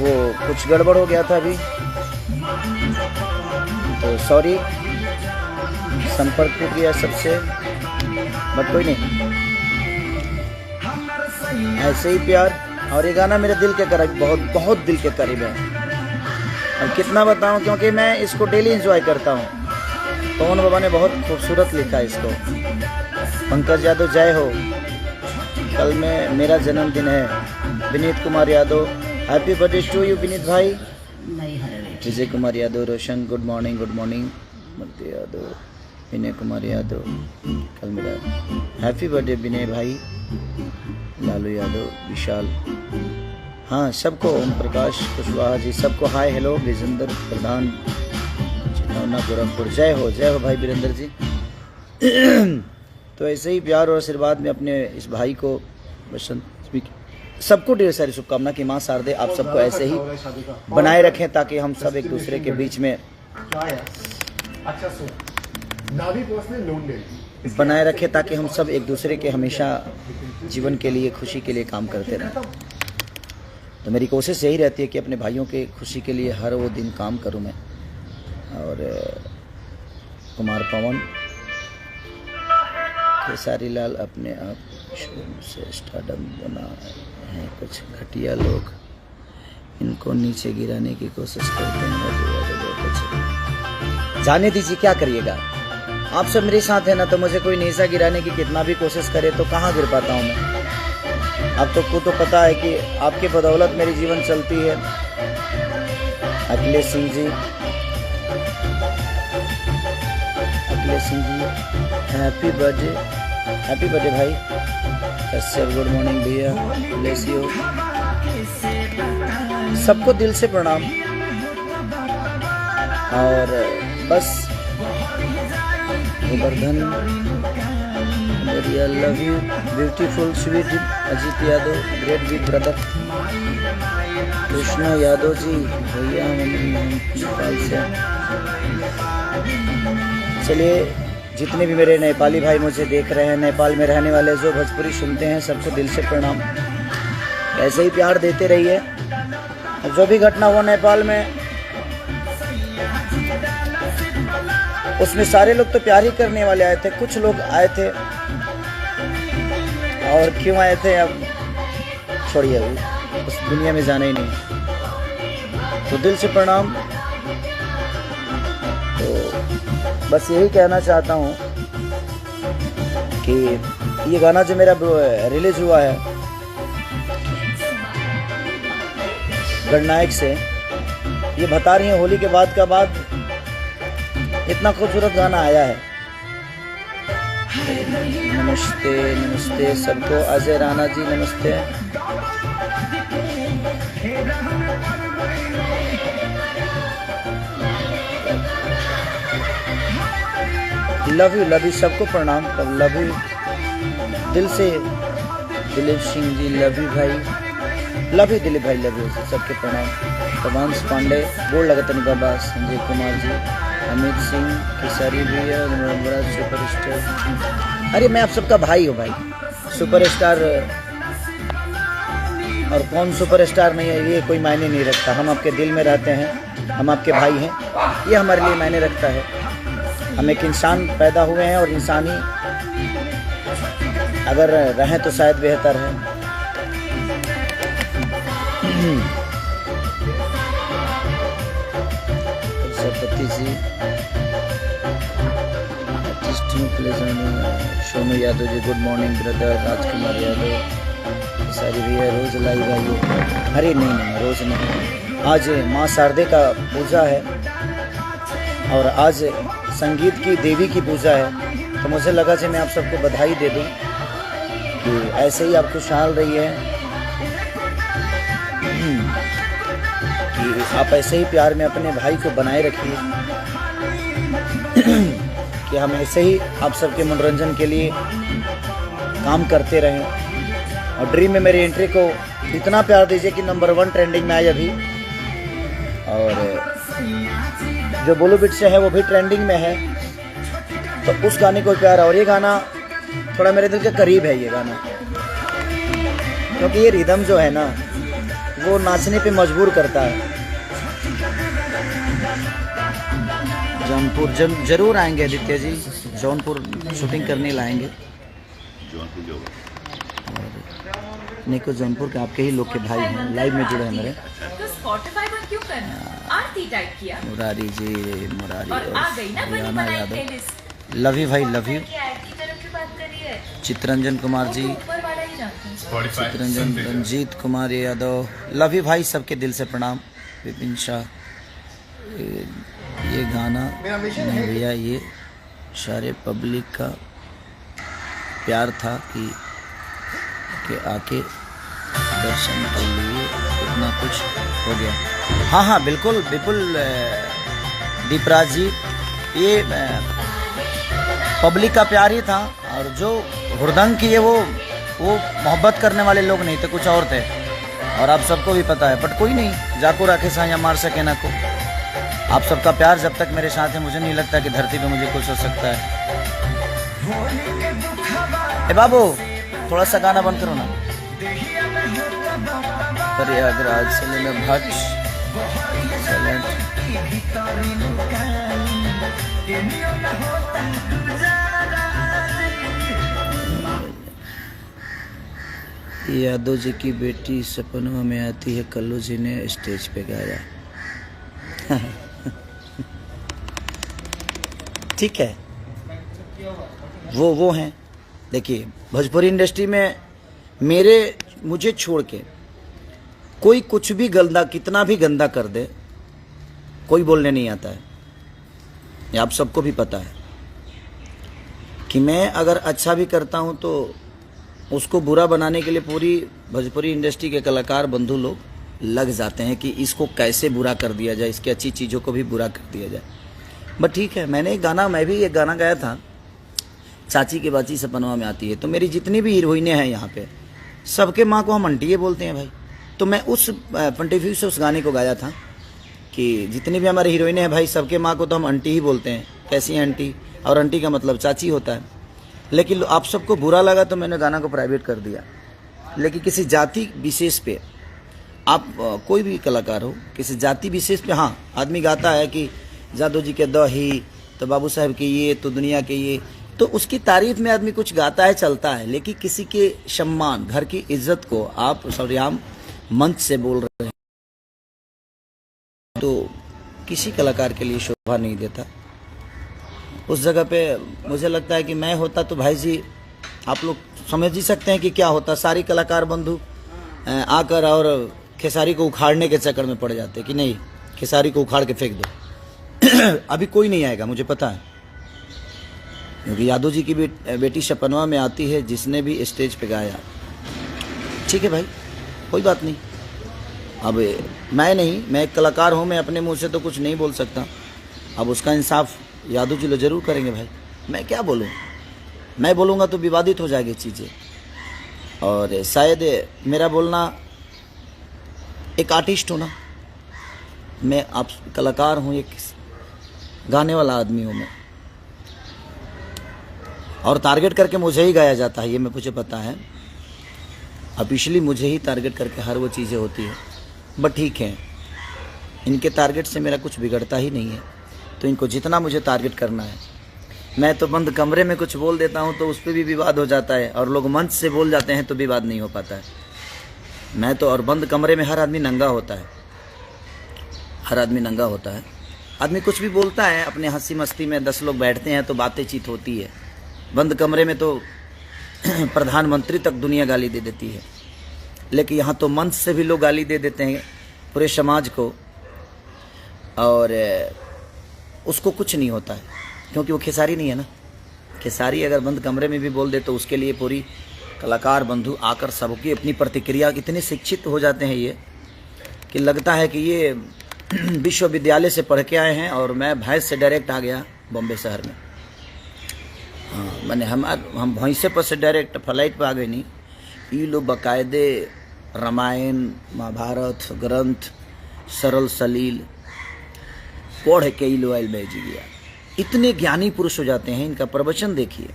वो कुछ गड़बड़ हो गया था अभी, तो सॉरी, संपर्क तो किया सबसे, बट कोई नहीं, ऐसे ही प्यार। और ये गाना मेरे दिल के करीब, बहुत बहुत दिल के करीब है। अब कितना बताऊं, क्योंकि मैं इसको डेली एंजॉय करता हूँ। पवन बाबा ने बहुत खूबसूरत लिखा है इसको। पंकज यादव जय हो, कल में मेरा जन्मदिन है। Vineet Kumar Yadav happy birthday to you Vineet भाई। Vijay Kumar Yadav Roshan good morning, good morning. Murti Yadav, Vinay Kumar Yadav कल मेरा हैप्पी बर्थडे विनय भाई। लालू यादव, विशाल, हाँ सबको, ओम प्रकाश कुशवाहा जी सबको हाय हेलो। विजेंद्र प्रधान चितौना गोरखपुर जय हो भाई वीरेंद्र जी। तो ऐसे ही प्यार और आशीर्वाद में अपने इस भाई को बसंत सबको ढेर सारी शुभकामना कि माँ शारदे आप सबको ऐसे ही बनाए रखें, ताकि हम सब एक दूसरे के बीच में बनाए रखें, ताकि हम सब एक दूसरे के हमेशा जीवन के लिए, खुशी के लिए काम करते रहें। तो मेरी कोशिश यही रहती है कि अपने भाइयों के खुशी के लिए हर वो दिन काम करूं मैं। और कुमार पवन, खेसारी लाल अपने आप से स्टारडम बना है, कुछ घटिया लोग इनको नीचे गिराने की कोशिश करते हैं। जाने दीजिए, क्या करिएगा, आप सब मेरे साथ है ना, तो मुझे कोई नीचा गिराने की कितना भी कोशिश करे तो कहाँ गिर पाता हूँ मैं। आप तो को तो पता है कि आपके बदौलत मेरी जीवन चलती है। अखिलेश सिंह जी, हैप्पी बर्थडे भाई। कश्यप गुड मॉर्निंग भैया, ब्लेस यू। सबको दिल से प्रणाम। और बस Govardhan, love you beautiful sweet Ajit Yadav, great big brother. Krishna Yadav ji भैया नेपाल से। चलिए, जितने भी मेरे नेपाली भाई मुझे देख रहे हैं, नेपाल में रहने वाले जो भोजपुरी सुनते हैं, सबको दिल से प्रणाम। ऐसे ही प्यार देते रहिए। जो भी घटना हुआ नेपाल में, उसमें सारे लोग तो प्यार ही करने वाले आए थे, कुछ लोग आए थे, और क्यों आए थे अब छोड़िए, उस दुनिया में जाना ही नहीं। तो दिल से प्रणाम। तो बस यही कहना चाहता हूँ कि ये गाना जो मेरा रिलीज हुआ है गणनायक से, ये बता रही है होली के बाद का बाद इतना खूबसूरत गाना आया है। नमस्ते नमस्ते सबको, अजय राणा जी नमस्ते। लव यू सबको प्रणाम, लव यू दिल से। दिलीप सिंह जी लव यू भाई, लव यू दिलीप भाई, लव यू सबके प्रणाम। प्रभांश पांडे गोड़ लगतनी बाबा, संजय कुमार जी, अमित सिंह, खेसारी भैया, बड़ा सुपरस्टार। अरे मैं आप सबका भाई हूँ भाई, सुपरस्टार और कौन सुपरस्टार नहीं है ये कोई मायने नहीं रखता। हम आपके दिल में रहते हैं, हम आपके भाई हैं, ये हमारे लिए मायने रखता है। हम एक इंसान पैदा हुए हैं, और इंसान ही अगर रहें तो शायद बेहतर है। Saraswati ji, Sonu Yadav ji good morning brother. Rajkumar Yadav, सारी भैया रोज लाइव आइए। अरे नहीं रोज नहीं, आज माँ शारदे का पूजा है, और आज संगीत की देवी की पूजा है। तो मुझे लगा कि मैं आप सबको बधाई दे दूं कि ऐसे ही आप खुशहाल रहिए, कि आप ऐसे ही प्यार में अपने भाई को बनाए रखिए, कि हम ऐसे ही आप सबके मनोरंजन के लिए काम करते रहें। और ड्रीम में मेरी एंट्री को इतना प्यार दीजिए कि नंबर 1 ट्रेंडिंग में आए अभी, और जो बोलो बिट से है वो भी ट्रेंडिंग में है। तो उस गाने को प्यार, और ये गाना थोड़ा मेरे दिल के करीब है ये गाना, क्योंकि ये रिदम जो है ना, वो नाचने पे मजबूर करता है। जौनपुर जरूर आएंगे आदित्य जी, जौनपुर शूटिंग करने लाएंगे। नहीं को जौनपुर के आपके ही लोग के भाई हैं, लाइव में जुड़े हैं मेरे। तो स्पॉटिफाई बंद क्यों करना? आरती टाइप किया। मुरारी जी, मुरारी और आ गई ना बनी रियाना बनाई यादव, प्लेलिस्ट। लव यू भाई, लव यू। आरती तरफ की बात करिए। चित्रंजन कुमार जी, ऊपर वाला ही जानते हैं। चित्रंजन, रंजीत कुमार यादव, लव यू भाई, सबके दिल से प्रणाम। विपिन शाह, ये गाना नहीं भैया, ये सारे पब्लिक का प्यार था कि आके दर्शन कर लिए, इतना कुछ हो गया। हाँ हाँ बिल्कुल बिल्कुल दीपराज जी, ये पब्लिक का प्यार ही था, और जो हुड़दंग किए वो मोहब्बत करने वाले लोग नहीं थे, कुछ और थे, और आप सबको भी पता है। बट कोई नहीं, जाको राखे साया मार सके ना को। आप सबका प्यार जब तक मेरे साथ है, मुझे नहीं लगता कि धरती पे मुझे कुछ हो सकता है। ए बाबू थोड़ा सा गाना बंद करो ना। प्रयागराज से लेना भट्ट यादव जी की बेटी सपनों में आती है, कल्लू जी ने स्टेज पे गाया। ठीक है, वो हैं। देखिए भोजपुरी इंडस्ट्री में मुझे छोड़ के कोई कुछ भी गंदा, कितना भी गंदा कर दे, कोई बोलने नहीं आता है। ये आप सबको भी पता है कि मैं अगर अच्छा भी करता हूं तो उसको बुरा बनाने के लिए पूरी भोजपुरी इंडस्ट्री के कलाकार बंधु लोग लग जाते हैं कि इसको कैसे बुरा कर दिया जाए, इसकी अच्छी चीज़ों को भी बुरा कर दिया जाए। बट ठीक है, मैं भी एक गाना गाया था, चाची की बाची सपनवा में आती है। तो मेरी जितनी भी हीरोइनें हैं यहाँ पे, सबके माँ को हम आंटी बोलते हैं भाई। तो मैं उस पॉइंट ऑफ व्यू से उस गाने को गाया था कि जितनी भी हमारी हीरोइनें हैं भाई, सबके माँ को तो हम आंटी ही बोलते हैं। कैसी हैं आंटी? और आंटी का मतलब चाची होता है। लेकिन आप सबको बुरा लगा तो मैंने गाना को प्राइवेट कर दिया। लेकिन किसी जाति विशेष पे, आप कोई भी कलाकार हो, किसी जाति विशेष पे हाँ आदमी गाता है कि जादू जी के दही, तो बाबू साहब के ये, तो दुनिया के ये, तो उसकी तारीफ में आदमी कुछ गाता है, चलता है। लेकिन किसी के सम्मान, घर की इज्जत को आप सरेआम मंच से बोल रहे हैं, तो किसी कलाकार के लिए शोभा नहीं देता। उस जगह पे मुझे लगता है कि मैं होता तो भाई जी, आप लोग समझ ही सकते हैं कि क्या होता। सारी कलाकार बंधु आकर और खेसारी को उखाड़ने के चक्कर में पड़ जाते कि नहीं, खेसारी को उखाड़ के फेंक दो। अभी कोई नहीं आएगा, मुझे पता है, क्योंकि यादव जी की बेटी सपनवा में आती है, जिसने भी स्टेज पे गाया। ठीक है भाई, कोई बात नहीं। अब मैं एक कलाकार हूँ, मैं अपने मुंह से तो कुछ नहीं बोल सकता। अब उसका इंसाफ यादव जी लोग जरूर करेंगे भाई। मैं क्या बोलूँ, मैं बोलूँगा तो विवादित हो जाएगी चीज़ें, और शायद मेरा बोलना, एक आर्टिस्ट हूँ ना मैं, आप कलाकार हूँ, एक गाने वाला आदमी हूँ मैं, और टारगेट करके मुझे ही गाया जाता है, ये मुझे पता है। ऑफिशियली मुझे ही टारगेट करके हर वो चीज़ें होती है। बट ठीक है, इनके टारगेट से मेरा कुछ बिगड़ता ही नहीं है, तो इनको जितना मुझे टारगेट करना है। मैं तो बंद कमरे में कुछ बोल देता हूँ तो उस पर भी विवाद हो जाता है, और लोग मंच से बोल जाते हैं तो विवाद नहीं हो पाता है। मैं तो, और बंद कमरे में हर आदमी नंगा होता है, हर आदमी नंगा होता है। आदमी कुछ भी बोलता है अपने हंसी मस्ती में, 10 लोग बैठते हैं तो बातें चीत होती है। बंद कमरे में तो प्रधानमंत्री तक दुनिया गाली दे देती है, लेकिन यहाँ तो मंच से भी लोग गाली दे देते हैं पूरे समाज को, और उसको कुछ नहीं होता है, क्योंकि वो खेसारी नहीं है ना। खेसारी अगर बंद कमरे में भी बोल दे तो उसके लिए पूरी कलाकार बंधु आकर सबकी अपनी प्रतिक्रिया, इतने शिक्षित हो जाते हैं ये कि लगता है कि ये विश्वविद्यालय से पढ़ के आए हैं, और मैं भैंस से डायरेक्ट आ गया बॉम्बे शहर में। हाँ, मैंने हम भैंसे पर से डायरेक्ट फ्लाइट पर आ गए नहीं। ये लोग बाकायदे रामायण महाभारत ग्रंथ सरल सलील पढ़ के ही लोयल बैज गया। इतने ज्ञानी पुरुष हो जाते हैं, इनका प्रवचन देखिए।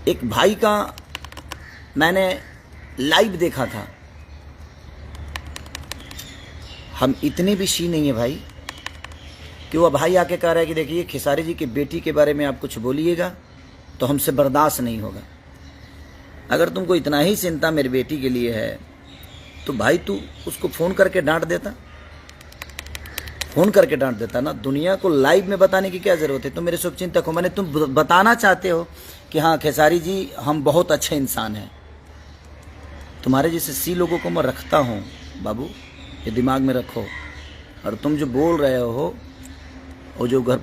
एक भाई का मैंने लाइव देखा था, हम इतने भी शी नहीं है भाई कि वो भाई आके कह रहा है कि देखिए खेसारी जी की बेटी के बारे में आप कुछ बोलिएगा तो हमसे बर्दाश्त नहीं होगा। अगर तुमको इतना ही चिंता मेरी बेटी के लिए है तो भाई तू उसको फ़ोन करके डांट देता, फ़ोन करके डांट देता ना। दुनिया को लाइव में बताने की क्या ज़रूरत है? तुम मेरे शुभचिंतक हो, मैंने तुम बताना चाहते हो कि हाँ खेसारी जी हम बहुत अच्छे इंसान हैं। तुम्हारे जैसे सी लोगों को मैं रखता हूँ बाबू, ये दिमाग में रखो। और तुम जो बोल रहे हो वो जो घर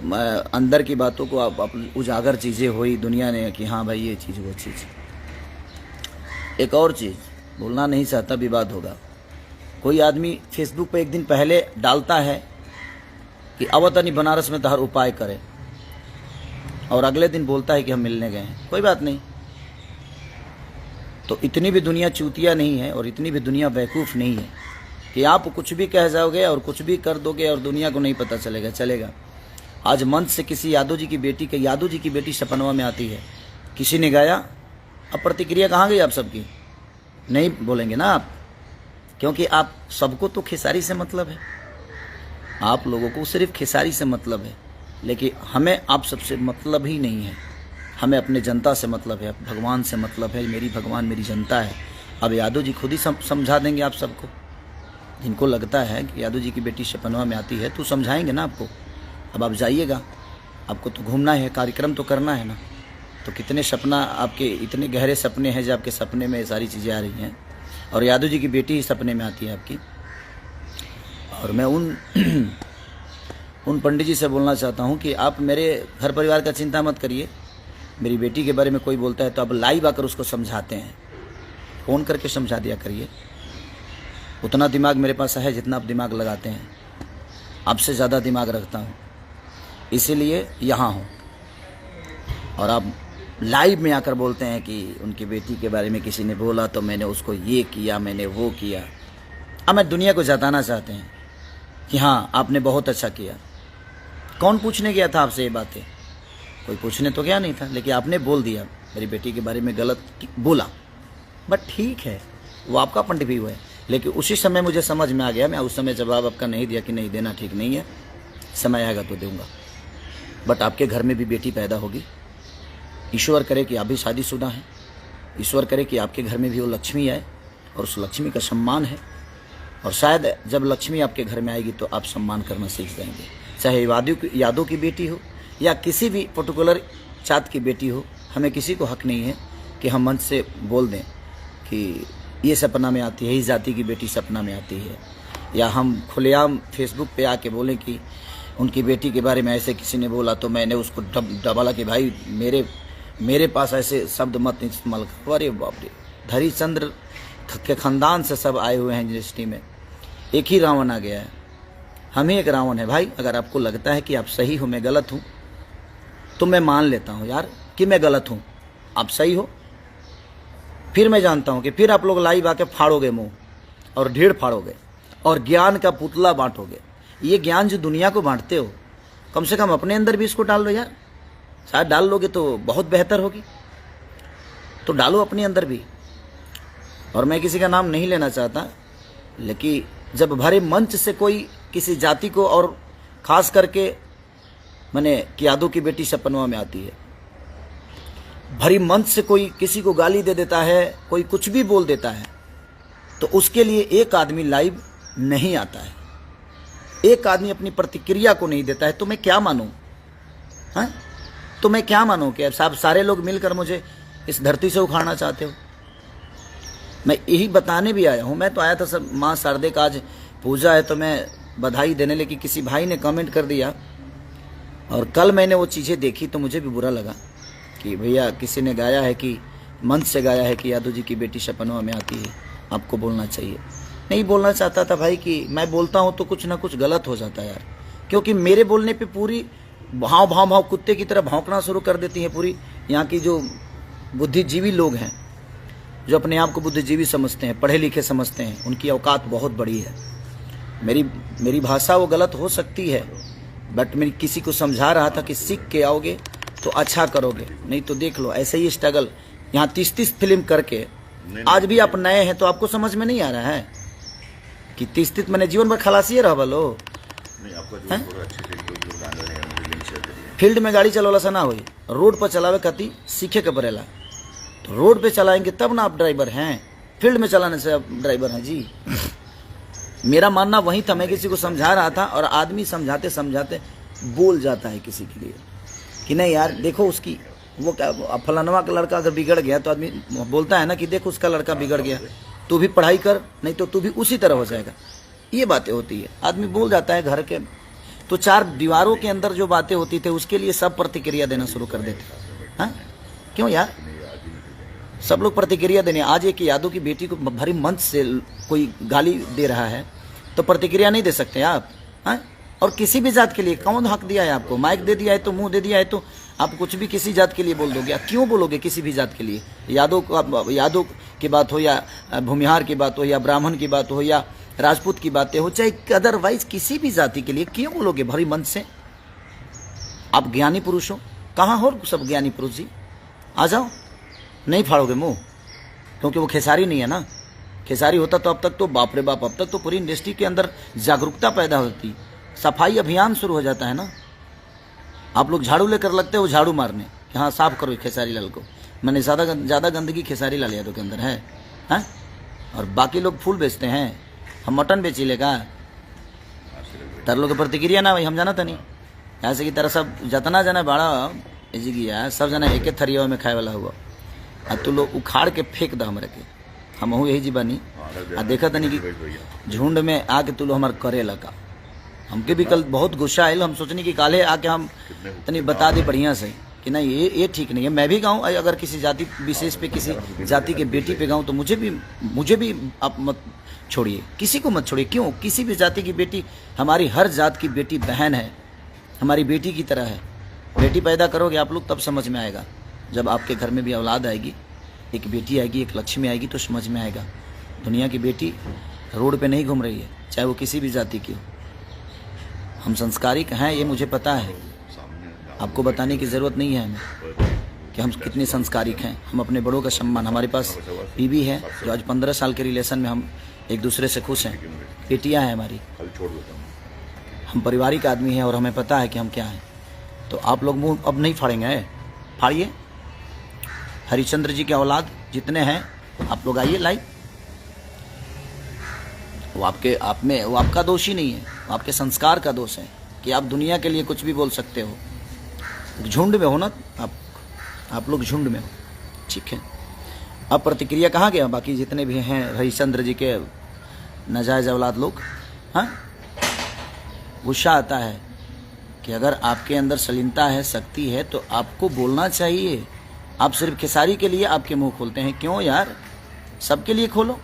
अंदर की बातों को आप उजागर चीज़ें हुई दुनिया ने कि हाँ भाई ये चीज़ वो चीज़। एक और चीज़ बोलना नहीं चाहता, विवाद होगा। कोई आदमी फेसबुक पे एक दिन पहले डालता है कि अवतनी बनारस में तहर उपाय करे और अगले दिन बोलता है कि हम मिलने गए हैं। कोई बात नहीं, तो इतनी भी दुनिया चूतिया नहीं है और इतनी भी दुनिया बेवकूफ़ नहीं है कि आप कुछ भी कह जाओगे और कुछ भी कर दोगे और दुनिया को नहीं पता चलेगा। चलेगा। आज मंच से किसी यादव जी की बेटी सपनवा में आती है, किसी ने गाया, अब प्रतिक्रिया कहाँ गई आप सबकी? नहीं बोलेंगे ना आप, क्योंकि आप सबको तो खेसारी से मतलब है, आप लोगों को सिर्फ खेसारी से मतलब है। लेकिन हमें आप सबसे मतलब ही नहीं है, हमें अपने जनता से मतलब है, भगवान से मतलब है। मेरी भगवान मेरी जनता है। अब यादव जी खुद ही समझा देंगे आप सबको। जिनको लगता है कि यादव जी की बेटी सपनवा में आती है तो समझाएंगे ना आपको। अब आप जाइएगा, आपको तो घूमना है, कार्यक्रम तो करना है ना। तो कितने सपना आपके, इतने गहरे सपने हैं जो आपके सपने में सारी चीज़ें आ रही हैं और यादव जी की बेटी ही सपने में आती है आपकी। और मैं उन पंडित जी से बोलना चाहता हूं कि आप मेरे घर परिवार का चिंता मत करिए। मेरी बेटी के बारे में कोई बोलता है तो आप लाइव आकर उसको समझाते हैं, फ़ोन करके समझा दिया करिए। उतना दिमाग मेरे पास है जितना आप दिमाग लगाते हैं, आपसे ज़्यादा दिमाग रखता हूँ, इसीलिए यहाँ हूँ। और आप लाइव में आकर बोलते हैं कि उनकी बेटी के बारे में किसी ने बोला तो मैंने उसको ये किया, मैंने वो किया। अब मैं दुनिया को जताना चाहते हैं कि हाँ आपने बहुत अच्छा किया। कौन पूछने गया था आपसे ये बातें? कोई पूछने तो गया नहीं था, लेकिन आपने बोल दिया, मेरी बेटी के बारे में गलत बोला। बट ठीक है, वो आपका पॉइंट भी हुआ है, लेकिन उसी समय मुझे समझ में आ गया। मैं उस समय जवाब आपका नहीं दिया कि नहीं देना ठीक नहीं है, समय आएगा तो दूंगा। बट आपके घर में भी बेटी पैदा होगी। ईश्वर करे कि आप भी शादीशुदा हैं, ईश्वर करे कि आपके घर में भी वो लक्ष्मी आए और उस लक्ष्मी का सम्मान है। और शायद जब लक्ष्मी आपके घर में आएगी तो आप सम्मान करना सीख जाएंगे। चाहे यादव की बेटी हो या किसी भी पर्टिकुलर जात की बेटी हो, हमें किसी को हक नहीं है कि हम मंच से बोल दें कि ये सपना में आती है, इस जाति की बेटी सपना में आती है, या हम खुलेआम फेसबुक पे आके बोलें कि उनकी बेटी के बारे में ऐसे किसी ने बोला तो मैंने उसको डबाला कि भाई मेरे पास ऐसे शब्द मत इस्तेमाल करो। अरे बाप रे, धरीचंद्र के खानदान से सब आए हुए हैं इंडस्ट्री में, एक ही रावण आ गया है, हम ही एक रावण है भाई। अगर आपको लगता है कि आप सही हो मैं गलत हूँ तो मैं मान लेता हूँ यार कि मैं गलत हूँ, आप सही हो। फिर मैं जानता हूँ कि फिर आप लोग लाइव आके फाड़ोगे मुंह और ढेर फाड़ोगे और ज्ञान का पुतला बांटोगे। ये ज्ञान जो दुनिया को बांटते हो, कम से कम अपने अंदर भी इसको डाल लो यार। शायद डाल लोगे तो बहुत बेहतर होगी, तो डालो अपने अंदर भी। और मैं किसी का नाम नहीं लेना चाहता, लेकिन जब भरे मंच से कोई किसी जाति को, और खास करके मैंने कि यादव की बेटी सपनवा में आती है, भरी मंच से कोई किसी को गाली दे देता है, कोई कुछ भी बोल देता है, तो उसके लिए एक आदमी लाइव नहीं आता है, एक आदमी अपनी प्रतिक्रिया को नहीं देता है, तो मैं क्या मानूं? हाँ, तो मैं क्या मानूं कि अब सारे लोग मिलकर मुझे इस धरती से उखाड़ना चाहते हो? मैं यही बताने भी आया हूं। मैं तो आया था सब माँ शारदे का आज पूजा है तो मैं बधाई देने, लेकिन किसी भाई ने कमेंट कर दिया और कल मैंने वो चीज़ें देखी तो मुझे भी बुरा लगा कि भैया किसी ने गाया है कि मंच से गाया है कि यादव जी की बेटी सपनवा में आती है, आपको बोलना चाहिए। नहीं बोलना चाहता था भाई कि मैं बोलता हूँ तो कुछ ना कुछ गलत हो जाता है यार, क्योंकि मेरे बोलने पे पूरी भाव कुत्ते की तरह भौंकना शुरू कर देती है पूरी यहाँ की जो बुद्धिजीवी लोग हैं, जो अपने आप को बुद्धिजीवी समझते हैं, पढ़े लिखे समझते हैं, उनकी औकात बहुत बड़ी है। मेरी भाषा वो गलत हो सकती है, बट मैं किसी को समझा रहा था कि सीख के आओगे तो अच्छा करोगे, नहीं तो देख लो ऐसे ही स्ट्रगल। यहाँ 30-30 फिल्म करके आज भी आप नए हैं तो आपको समझ में नहीं आ रहा है कितनी स्थिति मैंने जीवन भर खलासी रह बोलो। नहीं आपका जो पूरा अच्छे से जो गाना है मुझे लिंक शेयर करिए। फील्ड में गाड़ी चलावला से ना होई, रोड पर चलावे कति सीखे के पड़ेला। तो रोड पे चलाएंगे तब ना आप ड्राइवर हैं, फील्ड में चलाने से आप ड्राइवर हैं जी। मेरा मानना वही था, मैं किसी को समझा रहा था और आदमी समझाते समझाते बोल जाता है किसी के लिए कि नहीं यार देखो उसकी वो क्या फलानवा का लड़का अगर बिगड़ गया तो आदमी बोलता है ना कि देखो उसका लड़का बिगड़ गया, तू भी पढ़ाई कर नहीं तो तू भी उसी तरह हो जाएगा। ये बातें होती है, आदमी बोल जाता है घर के। तो चार दीवारों के अंदर जो बातें होती थी उसके लिए सब प्रतिक्रिया देना शुरू कर देते। हाँ क्यों यार, सब लोग प्रतिक्रिया देने। आज एक यादव की बेटी को भरी मंच से कोई गाली दे रहा है तो प्रतिक्रिया नहीं दे सकते आप? हाँ? और किसी भी जात के लिए कौन हक दिया है आपको? माइक दे दिया है तो, मुंह दे दिया है तो आप कुछ भी किसी जात के लिए बोल दोगे। क्यों बोलोगे किसी भी जात के लिए? यादव की बात हो या भूमिहार की बात हो या ब्राह्मण की बात हो या राजपूत की बातें हो, चाहे अदरवाइज किसी भी जाति के लिए क्यों बोलोगे भरी मंच से? आप ज्ञानी पुरुष हो, कहाँ हो सब ज्ञानी पुरुष जी? आ जाओ, नहीं फाड़ोगे मुंह, क्योंकि वो खेसारी नहीं है ना। खेसारी होता तो अब तक तो बाप रे बाप, अब तक तो पूरी इंडस्ट्री के अंदर जागरूकता पैदा होती, सफाई अभियान शुरू हो जाता है ना। आप लोग झाड़ू लेकर लगते हो झाड़ू मारने कि हाँ साफ करो खेसारी लाल को। मैंने ज़्यादा गंदगी खेसारी लाल यादव के अंदर है, हाँ? और बाकी लोग फूल बेचते हैं, हम मटन बेची लेगा। तर लोग प्रतिक्रिया ना भाई, हम जाना था नहीं ऐसे की तरह सब जतना जना बड़ा जी गया सब जना एक थरिया में खाए वाला हुआ। आ तू लोग उखाड़ के फेंक दो हमारे के, हम यही जी बानी। आ देखा तनी कि झुंड में आके तू लोग हमारे करे लगा। हमके भी कल बहुत गुस्सा आयल, हम सोचनी कि काले आके हम तनी बता दे बढ़िया से कि नहीं ये ठीक नहीं है। मैं भी गाऊँ, अगर किसी जाति विशेष पे किसी जाति के बेटी पे गाऊँ तो मुझे भी आप मत छोड़िए, किसी को मत छोड़िए। क्यों? किसी भी जाति की बेटी, हमारी हर जात की बेटी बहन है, हमारी बेटी की तरह है। बेटी पैदा करोगे आप लोग तब समझ में आएगा, जब आपके घर में भी औलाद आएगी, एक बेटी आएगी, एक लक्ष्मी आएगी तो समझ में आएगा। दुनिया की बेटी रोड पे नहीं घूम रही है, चाहे वो किसी भी जाति की हो। हम संस्कारिक हैं, ये मुझे पता है, आपको बताने की ज़रूरत नहीं है हमें कि हम कितने संस्कारिक हैं। हम अपने बड़ों का सम्मान, हमारे पास बीवी है जो आज 15 साल के रिलेशन में हम एक दूसरे से खुश हैं, बेटियां हैं हमारी, हम पारिवारिक आदमी हैं और हमें पता है कि हम क्या हैं। तो आप लोग मुंह अब नहीं फाड़ेंगे, फाड़िए। हरिश्चंद्र जी के औलाद जितने हैं आप लोग आइए लाइव। वो आपका दोष ही नहीं है, वो आपके संस्कार का दोष है कि आप दुनिया के लिए कुछ भी बोल सकते हो। झुंड में हो ना आप लोग, झुंड में हो, ठीक है। अब प्रतिक्रिया कहाँ गया बाकी जितने भी हैं हरिश्चंद्र जी के नाजायज औलाद लोग? हाँ, गुस्सा आता है कि अगर आपके अंदर सलीमता है, शक्ति है तो आपको बोलना चाहिए। आप सिर्फ खेसारी के लिए आपके मुंह खोलते हैं, क्यों यार? सबके लिए खोलो।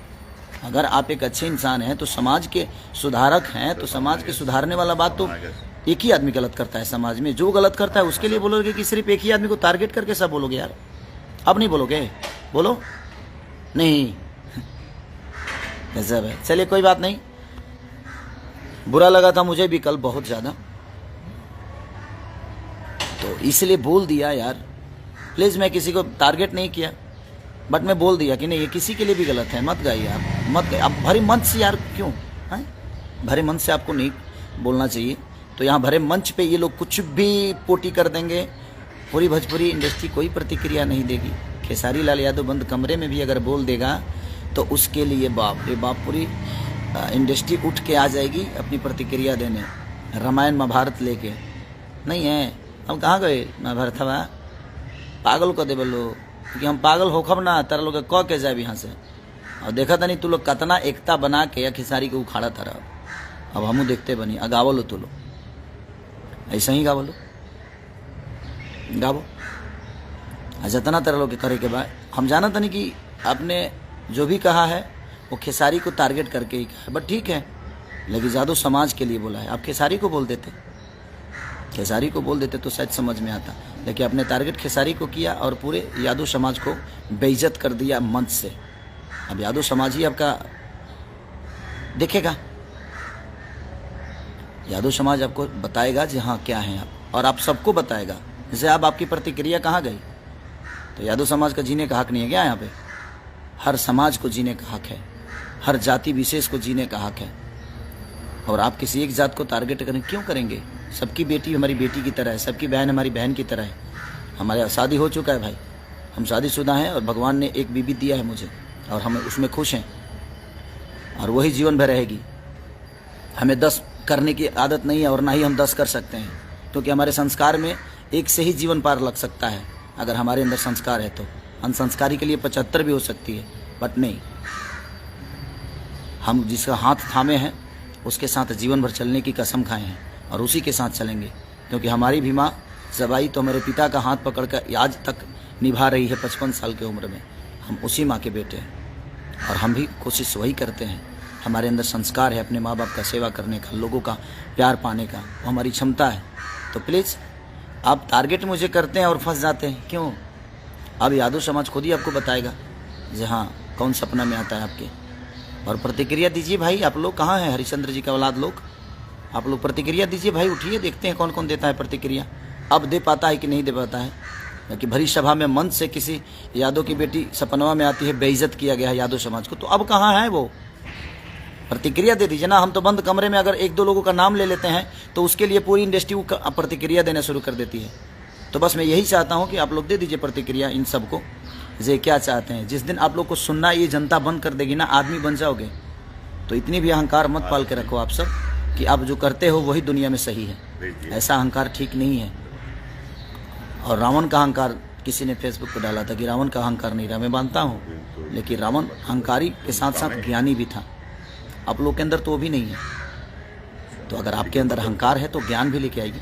अगर आप एक अच्छे इंसान हैं तो समाज के सुधारक हैं, तो समाज के सुधारने वाला बात तो एक ही आदमी गलत करता है समाज में। जो गलत करता है उसके लिए बोलोगे कि सिर्फ एक ही आदमी को टारगेट करके सब बोलोगे? यार अब नहीं बोलोगे, बोलो नहीं। गजब है। चलिए कोई बात नहीं, बुरा लगा था मुझे भी कल बहुत ज़्यादा, तो इसलिए बोल दिया यार। प्लीज़, मैं किसी को टारगेट नहीं किया, बट मैं बोल दिया कि नहीं ये किसी के लिए भी गलत है, मत गाइए आप, मत गाइए आप भरे मंच से यार। क्यों है भरे मंच से आपको नहीं बोलना चाहिए। तो यहाँ भरे मंच पे ये लोग कुछ भी पोटी कर देंगे, पूरी भोजपुरी इंडस्ट्री कोई प्रतिक्रिया नहीं देगी। खेसारी लाल यादव बंद कमरे में भी अगर बोल देगा तो उसके लिए बाप रे बाप पूरी इंडस्ट्री उठ के आ जाएगी अपनी प्रतिक्रिया देने। रामायण महाभारत लेके नहीं है, हम कहाँ गए महाभारत हवा पागल को दे बोलो कि हम पागल होखब ना तारा लोग कह के जाए यहाँ से। और देखा था नहीं तू लोग कतना एकता बना के या खेसारी को उखाड़ा था। अब हमू देखते बनी गावलो तो लो ऐसा ही गावलो गावो जतना तरह लोग करे के बाद। हम जाना था नहीं कि आपने जो भी कहा है वो खेसारी को टारगेट करके ही कहा, बट ठीक है, लेकिन यादव समाज के लिए बोला है। आप खेसारी को बोल देते, खेसारी को बोल देते तो शायद समझ में आता, लेकिन आपने टारगेट खेसारी को किया और पूरे यादव समाज को बेइज्जत कर दिया मंच से। अब यादव समाज ही आपका देखेगा, यादव समाज आपको बताएगा जी हाँ क्या है आप, और आप सबको बताएगा। जैसे अब आपकी प्रतिक्रिया कहाँ गई? तो यादव समाज का जीने का हक नहीं है क्या यहाँ पे? हर समाज को जीने का हक है, हर जाति विशेष को जीने का हक है। और आप किसी एक जात को टारगेट करें, क्यों करेंगे? सबकी बेटी हमारी बेटी की तरह है, सबकी बहन हमारी बहन की तरह है। हमारा शादी हो चुका है भाई, हम शादीशुदा हैं और भगवान ने एक बीबी दिया है मुझे और हम उसमें खुश हैं और वही जीवन भर रहेगी। हमें 10 करने की आदत नहीं है और ना ही हम 10 कर सकते हैं, क्योंकि हमारे संस्कार में एक से ही जीवन पार लग सकता है अगर हमारे अंदर संस्कार है तो। अनसंस्कारी के लिए 75 भी हो सकती है, बट नहीं, हम जिसका हाथ थामे हैं उसके साथ जीवन भर चलने की कसम खाए हैं और उसी के साथ चलेंगे, क्योंकि हमारी भी माँ जबाई तो हमारे पिता का हाथ पकड़कर आज तक निभा रही है 55 साल की उम्र में। हम उसी माँ के बेटे हैं और हम भी कोशिश वही करते हैं। हमारे अंदर संस्कार है अपने माँ बाप का सेवा करने का, लोगों का प्यार पाने का, वो हमारी क्षमता है। तो प्लीज़ आप टारगेट मुझे करते हैं और फंस जाते हैं, क्यों? अब यादव समाज खुद ही आपको बताएगा जी हाँ कौन सपना में आता है आपके। और प्रतिक्रिया दीजिए भाई, आप लोग कहाँ हैं हरिश्चंद्र जी का औलाद लोग, आप लोग प्रतिक्रिया दीजिए भाई, उठिए, देखते हैं कौन कौन देता है प्रतिक्रिया। अब दे पाता है कि नहीं दे पाता है, क्योंकि भरी सभा में मंच से किसी यादव की बेटी सपनवा में आती है, बेइज्जत किया गया है यादव समाज को, तो अब कहाँ है वो? प्रतिक्रिया दे दीजिए ना। हम तो बंद कमरे में अगर 1-2 लोगों का नाम ले लेते हैं तो उसके लिए पूरी इंडस्ट्री प्रतिक्रिया देना शुरू कर देती है। तो बस मैं यही चाहता हूँ कि आप लोग दे दीजिए प्रतिक्रिया इन सबको, ये क्या चाहते हैं। जिस दिन आप लोग को सुनना ये जनता बंद कर देगी ना, आदमी बन जाओगे। तो इतनी भी अहंकार मत पाल के रखो आप सब कि आप जो करते हो वही दुनिया में सही है, ऐसा अहंकार ठीक नहीं है। और रावण का अहंकार किसी ने फेसबुक पर डाला था कि रावण का अहंकार नहीं रहा, मैं मानता हूँ, लेकिन रावण अहंकारी के साथ साथ ज्ञानी भी था। आप लोग के अंदर तो वो भी नहीं है, तो अगर आपके अंदर अहंकार है तो ज्ञान भी लेके आएगी।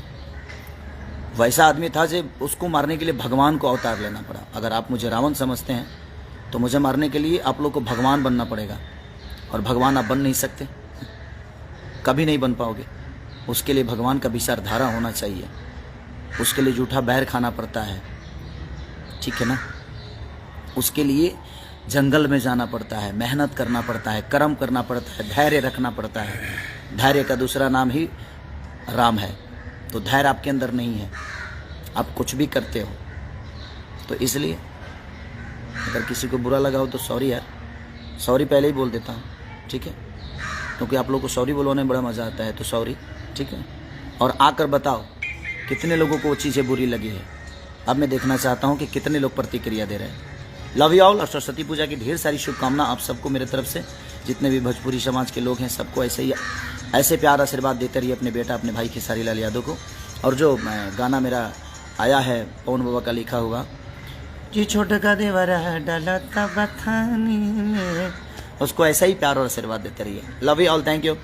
वैसा आदमी था जो उसको मारने के लिए भगवान को अवतार लेना पड़ा। अगर आप मुझे रावण समझते हैं तो मुझे मारने के लिए आप लोग को भगवान बनना पड़ेगा, और भगवान आप बन नहीं सकते, कभी नहीं बन पाओगे। उसके लिए भगवान का विचारधारा होना चाहिए, उसके लिए जूठा बैर खाना पड़ता है, ठीक है ना। उसके लिए जंगल में जाना पड़ता है, मेहनत करना पड़ता है, कर्म करना पड़ता है, धैर्य रखना पड़ता है। धैर्य का दूसरा नाम ही राम है। तो धैर्य आपके अंदर नहीं है, आप कुछ भी करते हो। तो इसलिए अगर किसी को बुरा लगा हो तो सॉरी यार, सॉरी पहले ही बोल देता हूँ, ठीक है, क्योंकि आप लोगों को सॉरी बोलवाने में बड़ा मज़ा आता है। तो सॉरी, ठीक है। और आकर बताओ कितने लोगों को वो चीज़ें बुरी लगी है। अब मैं देखना चाहता हूँ कि कितने लोग प्रतिक्रिया दे रहे हैं। लव यू ऑल और सरस्वती पूजा की ढेर सारी शुभकामना आप सबको मेरे तरफ से। जितने भी भोजपुरी समाज के लोग हैं सबको ऐसे ही ऐसे प्यार आशीर्वाद देते रहिए अपने बेटा अपने भाई खेसारी लाल यादव को। और जो गाना मेरा आया है पवन बाबा का लिखा हुआ, जी छोटा का देवरा डाला बथानी में, उसको ऐसा ही प्यार और आशीर्वाद देते रहिए। Love you all, thank you.